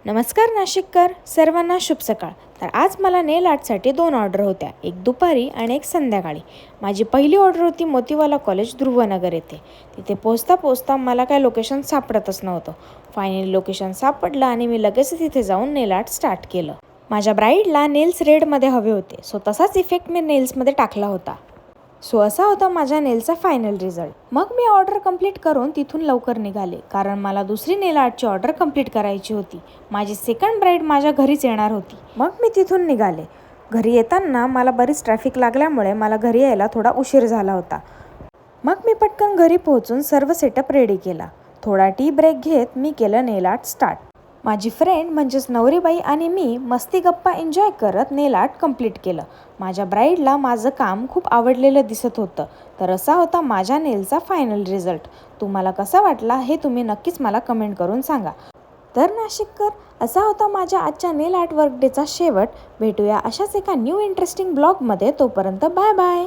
नमस्कार नाशिककर, सर्वांना शुभ सकाळ. तर आज मला नेल आर्टसाठी 2 ऑर्डर होत्या, एक दुपारी आणि एक संध्याकाळी. माझी पहिली ऑर्डर होती मोतीवाला कॉलेज, ध्रुवनगर येथे. तिथे पोचता मला काय लोकेशन सापडतच नव्हतं. फायनली लोकेशन सापडलं आणि मी लगेच तिथे जाऊन नेल आर्ट स्टार्ट केलं. माझ्या ब्राईडला नेल्स रेडमध्ये हवे होते, सो तसाच इफेक्ट मी नेल्समध्ये टाकला होता. सो असा होता माझ्या नेलचा फायनल रिझल्ट. मग मी ऑर्डर कंप्लीट करून तिथून लवकर निघाले, कारण मला दुसरी नेल आर्टची ऑर्डर कंप्लीट करायची होती. माझी सेकंड ब्राईड माझ्या घरीच येणार होती. मग मी तिथून निघाले. घरी येताना मला बरीच ट्रॅफिक लागल्यामुळे मला घरी यायला थोडा उशीर झाला होता. मग मी पटकन घरी पोहोचून सर्व सेटअप रेडी केला. थोडा टी ब्रेक घेत मी केलं नेल आर्ट स्टार्ट. माझी फ्रेंड म्हणजेच नवरीबाई आणि मी मस्ती गप्पा एन्जॉय करत नेल आर्ट कंप्लीट केलं. माझ्या ब्राईडला माझं काम खूप आवडलेलं दिसत होतं. तर असा होता माझ्या नेलचा फायनल रिझल्ट. तुम्हाला कसा वाटला हे तुम्ही नक्कीच मला कमेंट करून सांगा. तर नाशिककर, असा होता माझ्या आजच्या नेल आर्ट वर्क डेचा शेवट. भेटूया अशाच एका न्यू इंटरेस्टिंग ब्लॉगमध्ये. तोपर्यंत बाय बाय.